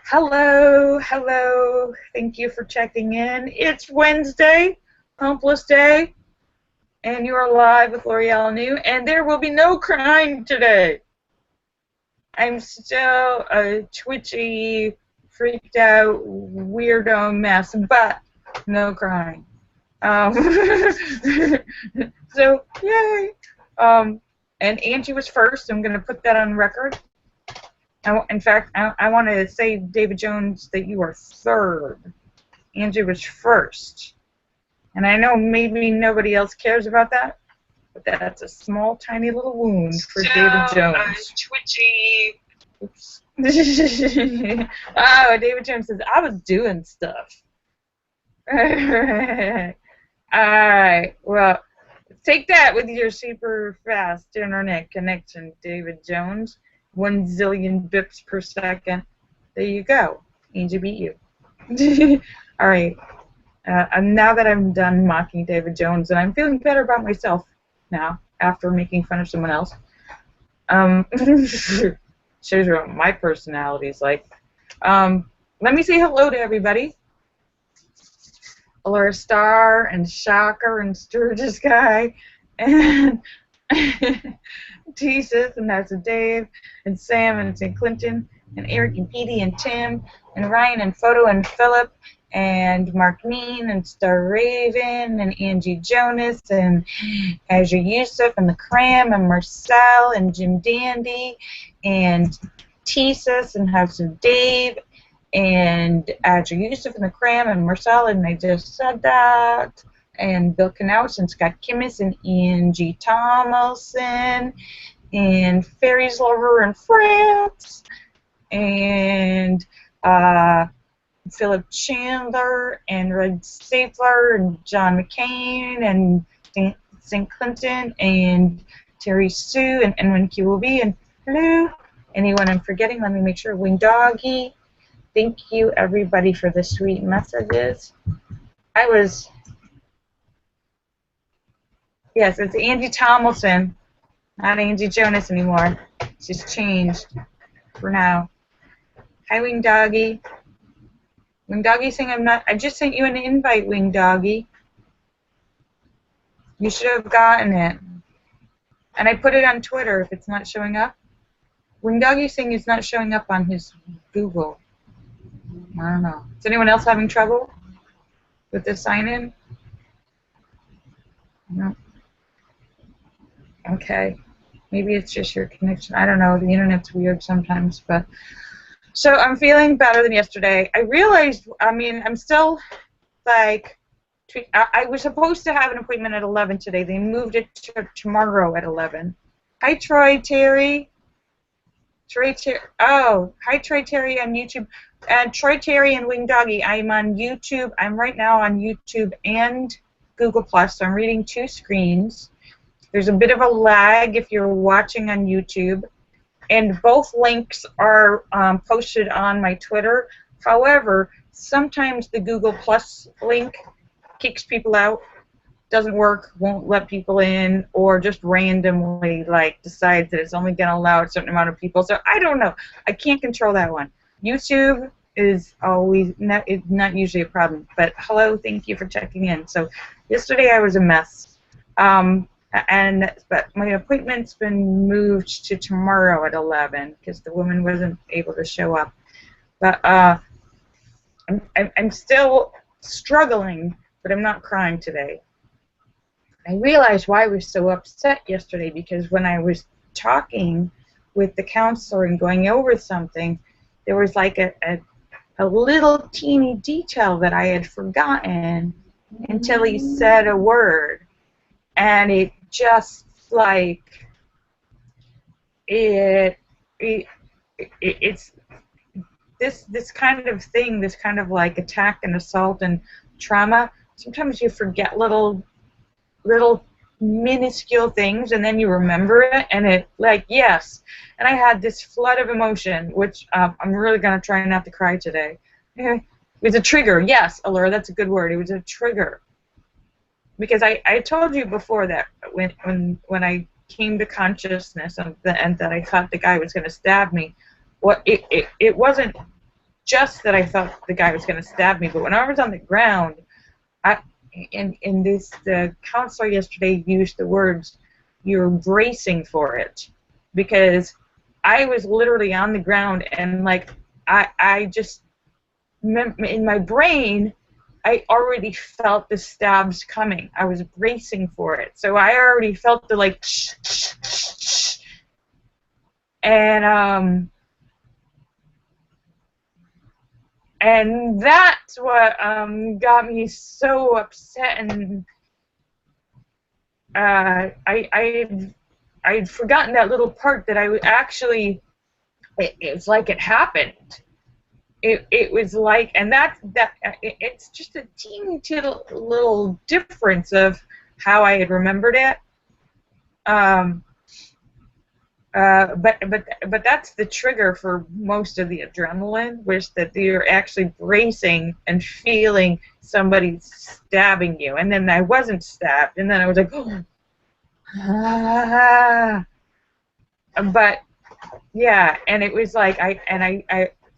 Hello, hello. Thank you for checking in. It's Wednesday, Humpless Day, and you are live with Lorielle New, and there will be no crying today. I'm still a twitchy, freaked out, weirdo mess, but no crying. Um, so, yay. And Angie was first. I'm going to put that on record. In fact, I want to say, David Jones, that you are third. Angie was first. And I know maybe nobody else cares about that, but that's a small, tiny little wound for David Jones. Twitchy. Oops. Oh, David Jones says, I was doing stuff. Alright, well, take that with your super fast internet connection, David Jones. 1 zillion bips per second. There you go. Angie beat you. Alright. And now that I'm done mocking David Jones, and I'm feeling better about myself now after making fun of someone else. Shows you what my personality is like. Let me say hello to everybody. Laura Star and Shocker and Sturgis Guy and Jesus and that's Dave and Sam and St. Clinton and Eric and Petey and Tim and Ryan and Photo and Philip and Mark Mean and Star Raven and Angie Jonas and Azure Yusuf and the Cram and Marcel and Jim Dandy and Tesis and House of Dave and Azure Yusuf and the Cram and Marcel, and I just said that, and Bill Knaus and Scott Kimmis and Angie Tomlinson and Fairies Lover in France and Philip Chandler and Red Stapler and John McCain and St. Clinton and Terry Sue and Edwin QOB and hello. Anyone I'm forgetting? Let me make sure. Wing Doggy. Thank you, everybody, for the sweet messages. Yes, it's Angie Tomlinson, not Angie Jonas anymore. She's changed for now. Hi, Wing Doggy. Wing Doggy saying I just sent you an invite, Wing Doggy. You should have gotten it. And I put it on Twitter if it's not showing up. Wing Doggy saying it's not showing up on his Google. I don't know. Is anyone else having trouble with the sign-in? No. Okay. Maybe it's just your connection. I don't know. The internet's weird sometimes, but so I'm feeling better than yesterday. I realized, I'm still like, I was supposed to have an appointment at 11 today. They moved it to tomorrow at 11. Hi, Troy Terry. Hi, Troy Terry on YouTube. And Troy Terry and Wing Doggy, I'm on YouTube. I'm right now on YouTube and Google+, so I'm reading 2 screens. There's a bit of a lag if you're watching on YouTube, and both links are posted on my Twitter. However, sometimes the Google+ link kicks people out, doesn't work, won't let people in, or just randomly decides that it's only going to allow a certain amount of people. So I don't know. I can't control that one. YouTube is always not usually a problem. But hello, thank you for checking in. So yesterday I was a mess, but my appointment's been moved to tomorrow at 11 because the woman wasn't able to show up. But I'm still struggling, but I'm not crying today. I realized why I was so upset yesterday because when I was talking with the counselor and going over something, there was like a little teeny detail that I had forgotten until he said a word, and it just it's this kind of thing, this kind of like attack and assault and trauma. Sometimes you forget little minuscule things, and then you remember it, and yes. And I had this flood of emotion, which I'm really going to try not to cry today. It was a trigger. Yes, Allura, that's a good word. It was a trigger. Because I told you before that when I came to consciousness and that I thought the guy was going to stab me, it wasn't just that I thought the guy was going to stab me, but when I was on the ground, the counselor yesterday used the words, "You're bracing for it," because I was literally on the ground and like I just in my brain I already felt the stabs coming. I was bracing for it, so I already felt the like and that's what got me so upset, and I'd forgotten that little part that I actually it's like it happened. It was like, and it's just a teeny little difference of how I had remembered it. But that's the trigger for most of the adrenaline, was that you're actually bracing and feeling somebody stabbing you, and then I wasn't stabbed, and then I was like, oh, ah. But yeah, and it was like I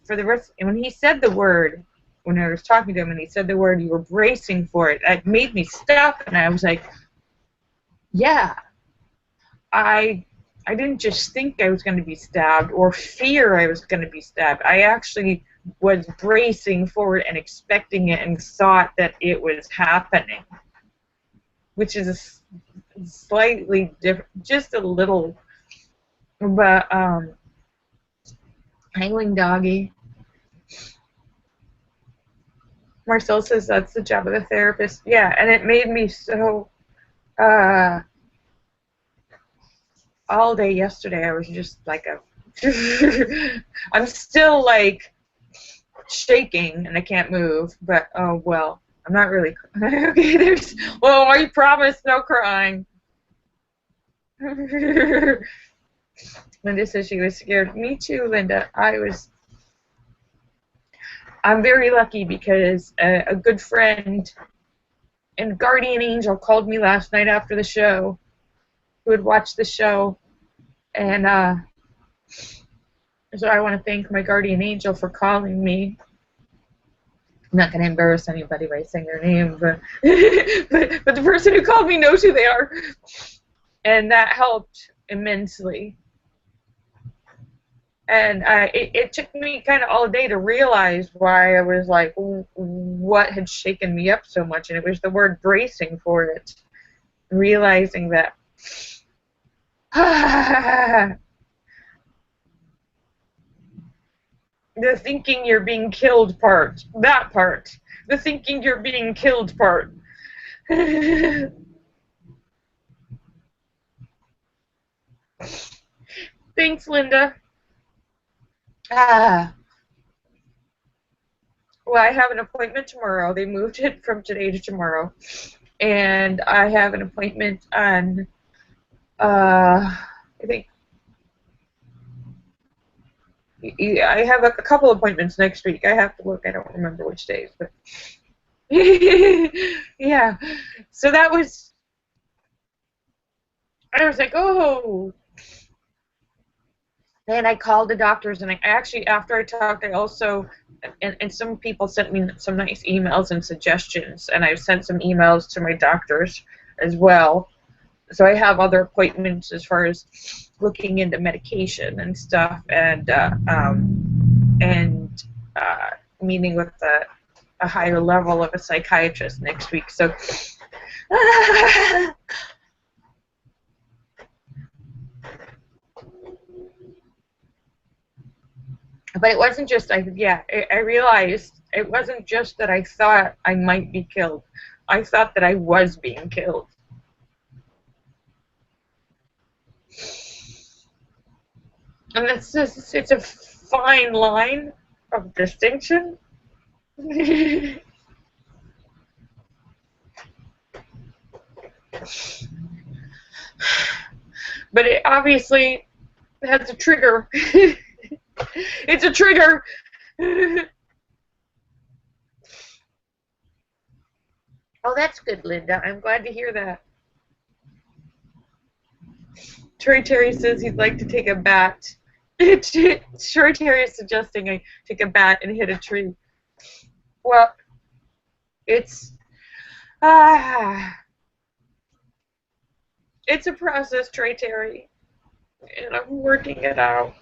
for the rest, when he said the word, when I was talking to him and he said the word, "You were bracing for it," it made me stop, and I was like, yeah, I didn't just think I was going to be stabbed or fear I was going to be stabbed. I actually was bracing forward and expecting it and thought that it was happening, which is a slightly different, just a little, but Hangling doggy. Marcel says that's the job of the therapist. Yeah, and it made me so, all day yesterday I was just like I'm still like shaking and I can't move, but oh well, I'm not really, okay, well, I promise no crying. Linda says she was scared. Me too, Linda. I'm very lucky because a good friend and guardian angel called me last night after the show, who had watched the show, and so I want to thank my guardian angel for calling me. I'm not going to embarrass anybody by saying their name, but but the person who called me knows who they are, and that helped immensely. And it took me kind of all day to realize why I was like, what had shaken me up so much, and it was the word bracing for it. Realizing that the thinking you're being killed part, that part, the thinking you're being killed part. Thanks, Linda. Well, I have an appointment tomorrow. They moved it from today to tomorrow. And I have an appointment on, I think, I have a couple appointments next week. I have to look. I don't remember which days, but yeah. So that was, I was like, oh. And I called the doctors, and I actually, after I talked, I also, and some people sent me some nice emails and suggestions, and I've sent some emails to my doctors as well. So I have other appointments as far as looking into medication and stuff, and meeting with a higher level of a psychiatrist next week. So. But it wasn't just, I realized it wasn't just that I thought I might be killed. I thought that I was being killed. And it's a fine line of distinction. But it obviously has a trigger. It's a trigger. Oh, that's good, Linda. I'm glad to hear that. Terry says he'd like to take a bat Short Terry is suggesting I take a bat and hit a tree. Well, it's it's a process, Trey Terry, and I'm working it out.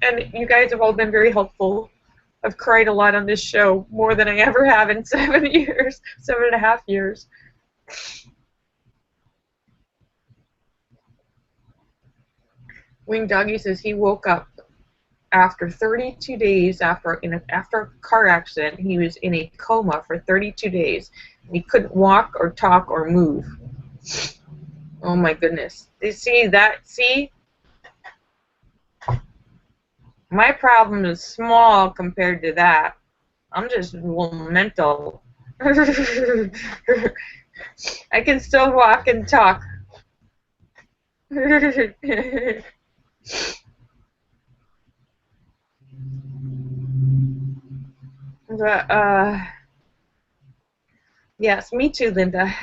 And you guys have all been very helpful. I've cried a lot on this show, more than I ever have in 7 years, 7.5 years. Wing Doggy says he woke up after 32 days after a car accident. He was in a coma for 32 days. He couldn't walk or talk or move. Oh my goodness. You see that? See? My problem is small compared to that. I'm just mental. I can still walk and talk. But, yes, me too, Linda.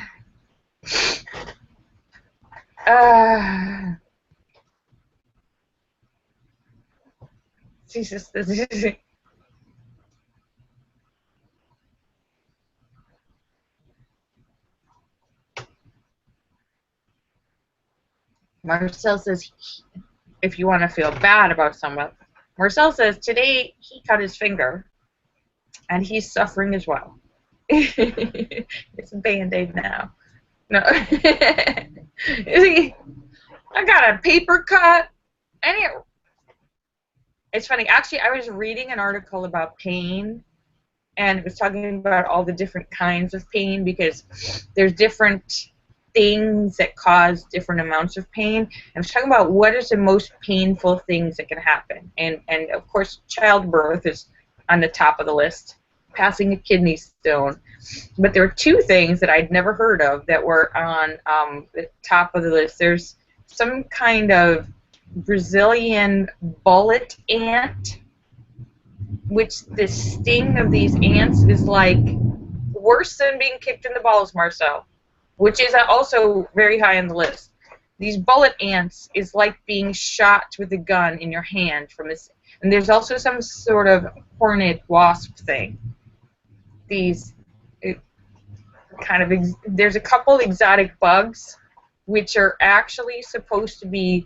Jesus. Marcel says, if you want to feel bad about someone, Marcel says today he cut his finger, and he's suffering as well. It's a Band-Aid now. No. I got a paper cut, and it's funny. Actually, I was reading an article about pain, and it was talking about all the different kinds of pain, because there's different things that cause different amounts of pain. And I was talking about what is the most painful things that can happen. And of course, childbirth is on the top of the list, passing a kidney stone. But there were two things that I'd never heard of that were on the top of the list. There's some kind of Brazilian bullet ant, which the sting of these ants is like worse than being kicked in the balls, Marcel, which is also very high on the list. These bullet ants is like being shot with a gun in your hand from this. And there's also some sort of hornet wasp thing. These there's a couple exotic bugs which are actually supposed to be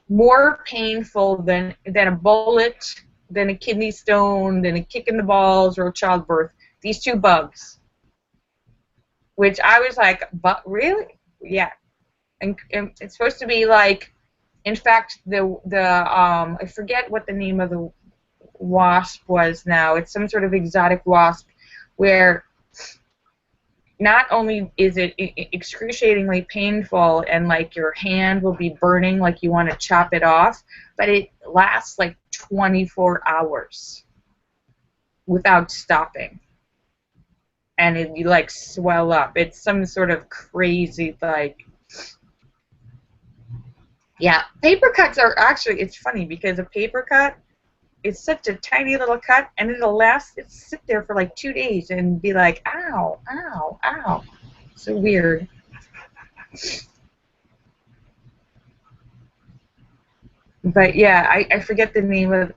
more painful than a bullet, than a kidney stone, than a kick in the balls or childbirth. These two bugs, which I was like, but really? Yeah. And it's supposed to be like, in fact, I forget what the name of the wasp was now. It's some sort of exotic wasp where not only is it excruciatingly painful and like your hand will be burning like you want to chop it off, but it lasts like 24 hours without stopping. And you like swell up. It's some sort of crazy, like, yeah. Paper cuts are actually, it's funny because a paper cut, it's such a tiny little cut, and it'll sit there for like 2 days and be like, ow, ow, ow. So weird. But yeah, I forget the name of.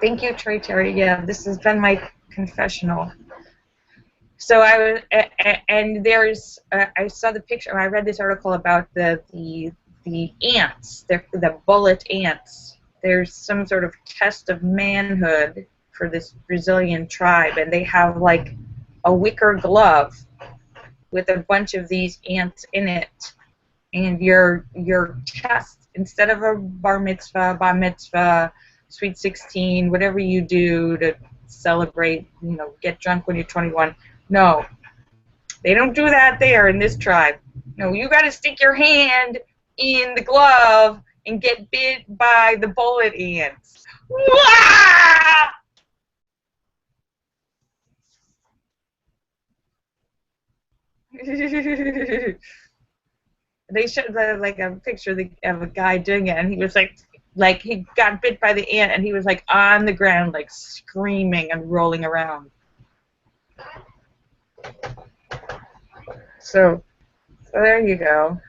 Thank you, Trey Terry. Yeah, this has been my confessional. So I was, and there's, I saw the picture. I read this article about the ants, the bullet ants. There's some sort of test of manhood for this Brazilian tribe, and they have like a wicker glove with a bunch of these ants in it. And your test, instead of a bar mitzvah, sweet 16, whatever you do to celebrate, get drunk when you're 21. No, they don't do that there in this tribe. No, you got to stick your hand in the glove and get bit by the bullet ants. Wah! They showed like a picture of a guy doing it, and he was like he got bit by the ant, and he was like on the ground, like screaming and rolling around. So there you go.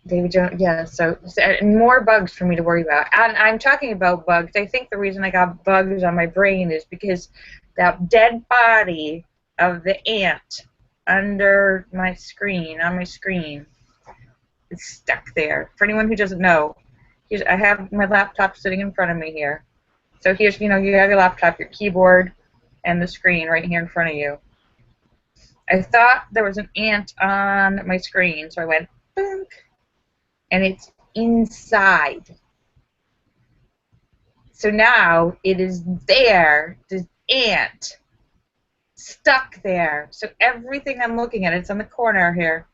David Jones, yeah, so more bugs for me to worry about. And I'm talking about bugs. I think the reason I got bugs on my brain is because that dead body of the ant under my screen, on my screen, is stuck there. For anyone who doesn't know, I have my laptop sitting in front of me here. So here's, you have your laptop, your keyboard, and the screen right here in front of you. I thought there was an ant on my screen, so I went, boom, and it's inside. So now it is there, this ant, stuck there. So everything I'm looking at, it's on the corner here.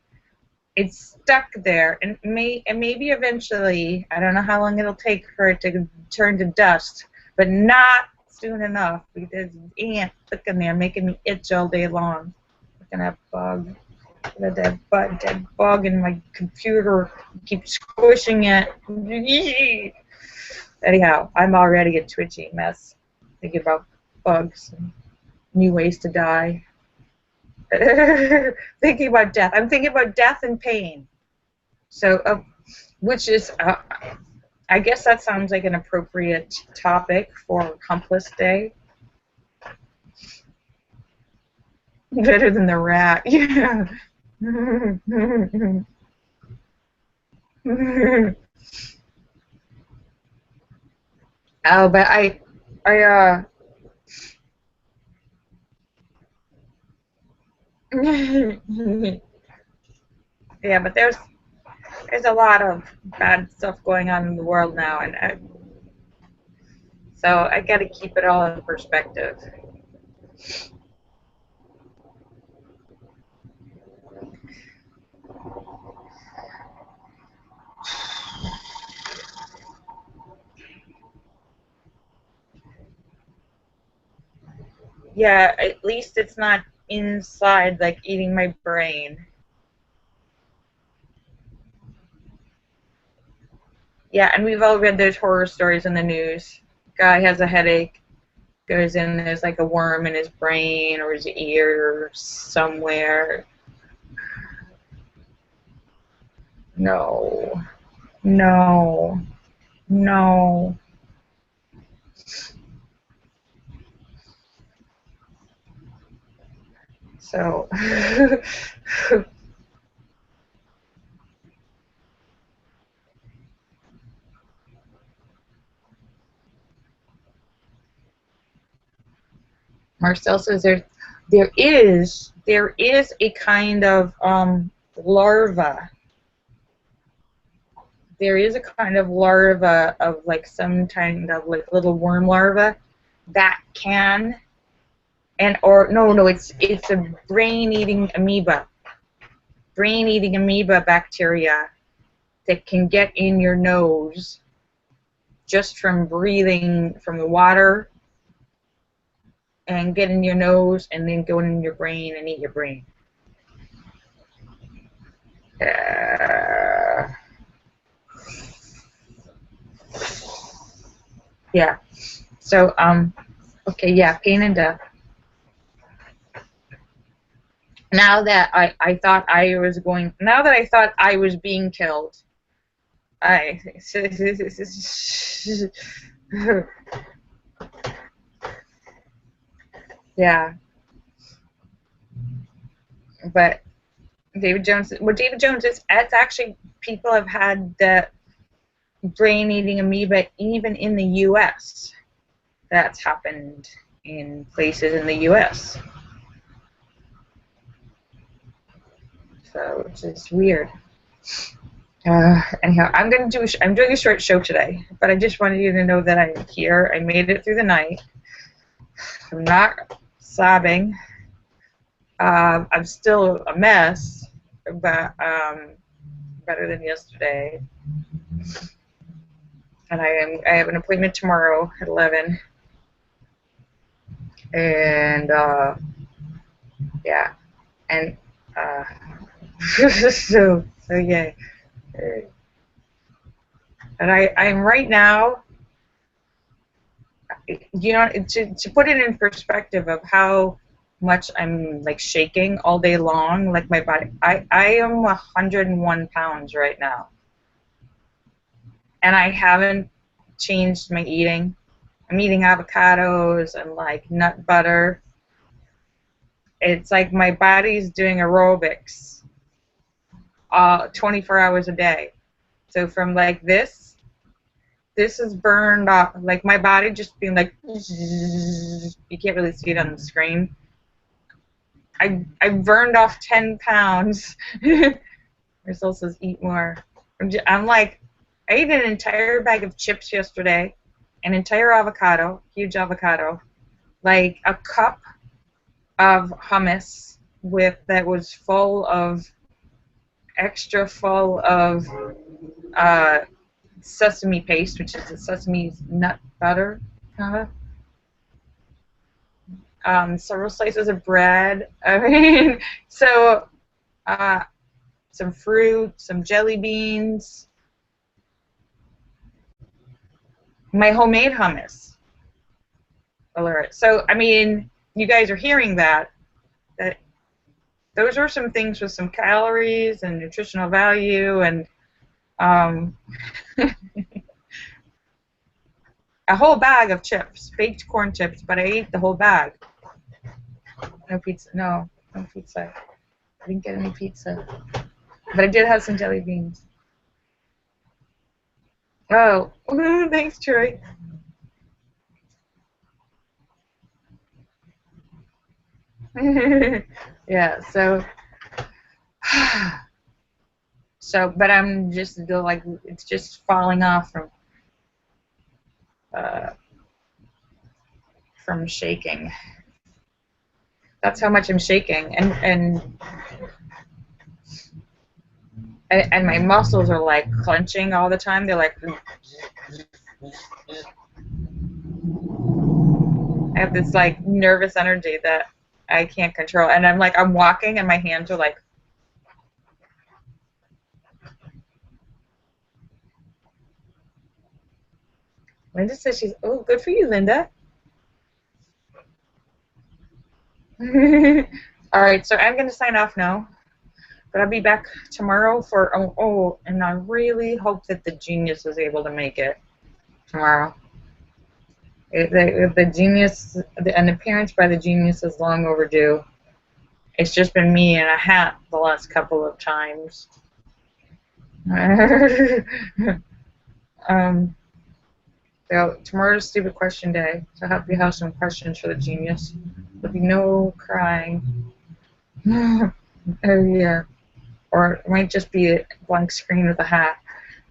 It's stuck there, and maybe eventually, I don't know how long it'll take for it to turn to dust, but not soon enough, because there's an ant stuck in there making me itch all day long. Looking at bug. That dead bug in my computer. Keep squishing it. Anyhow, I'm already a twitchy mess. Thinking about bugs and new ways to die. Thinking about death. I'm thinking about death and pain. So, which is, I guess that sounds like an appropriate topic for Accomplice Day. Better than the rat. Yeah. Oh, but yeah, but there's a lot of bad stuff going on in the world now, and so I got to keep it all in perspective. Yeah, at least it's not inside, like eating my brain. Yeah, and we've all read those horror stories in the news. Guy has a headache, goes in, there's like a worm in his brain or his ear or somewhere. No. No. No. So, Marcel says there is a kind of larva. There is a kind of larva of like some kind of like little worm larva that can, and or no, it's a brain-eating amoeba bacteria that can get in your nose just from breathing from the water and get in your nose and then go in your brain and eat your brain. Yeah. So, okay, yeah, pain and death. Now that I thought I was being killed, yeah. But David Jones is, it's actually, people have had the brain-eating amoeba even in the U.S. That's happened in places in the U.S. So it's just weird. Anyhow, I'm doing a short show today, but I just wanted you to know that I'm here. I made it through the night. I'm not sobbing. I'm still a mess, but better than yesterday. And I have an appointment tomorrow at 11. And yeah, and so yeah. And I'm right now, to put it in perspective of how much I'm like shaking all day long. Like my body, I am 101 pounds right now, and I haven't changed my eating. I'm eating avocados and like nut butter. It's like my body's doing aerobics 24 hours a day. So from like this is burned off. Like my body just being like, you can't really see it on the screen. I burned off 10 pounds. Marcel says eat more. I'm like, I ate an entire bag of chips yesterday, an entire avocado, huge avocado, like a cup of hummus that was extra full of sesame paste, which is the sesame nut butter, kind of. Several slices of bread. I mean, so some fruit, some jelly beans, my homemade hummus alert. So, I mean, you guys are hearing that those are some things with some calories and nutritional value and a whole bag of chips, baked corn chips, but I ate the whole bag. No pizza. No pizza. I didn't get any pizza. But I did have some jelly beans. Oh, thanks, Troy. Yeah, so but I'm just like, it's just falling off from shaking. That's how much I'm shaking, and my muscles are like clenching all the time. They're like, I have this like nervous energy that I can't control, and I'm walking, and my hands are like. Linda says oh, good for you, Linda. All right, so I'm going to sign off now, but I'll be back tomorrow for, and I really hope that the genius is able to make it tomorrow. The genius, an appearance by the genius is long overdue. It's just been me in a hat the last couple of times. So tomorrow's stupid question day, so I hope you have some questions for the genius. There'll be no crying. Oh yeah. Or it might just be a blank screen with a hat.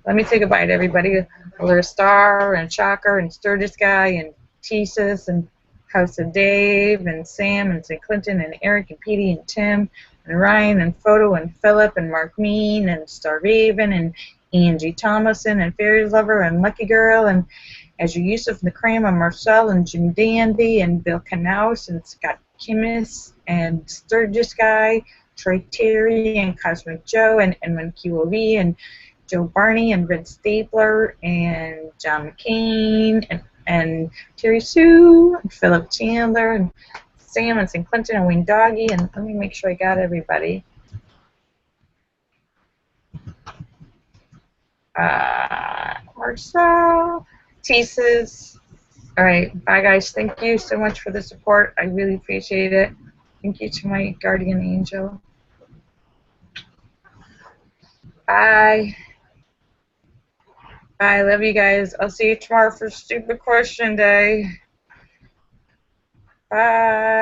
Let me say goodbye to everybody. There's Star and Shocker and Sturgis Guy and Tesis and House of Dave and Sam and St. Clinton and Eric and Petey and Tim and Ryan and Photo and Philip and Mark Mean and Star Raven and Angie Thomason and Fairies Lover and Lucky Girl and Azure Yusuf and the Cream and Marcel and Jim Dandy and Bill Knaus and Scott Kimmis and Sturgis Guy, Troy Terry and Cosmic Joe and Edmund QOV and Joe Barney and Red Stapler and John McCain and Terry Sue and Philip Chandler and Sam and St. Clinton and Wayne Doggy, and let me make sure I got everybody. Marcel, Tesis. All right, bye guys. Thank you so much for the support. I really appreciate it. Thank you to my guardian angel. Bye. Bye. Love you guys. I'll see you tomorrow for Stupid Question Day. Bye.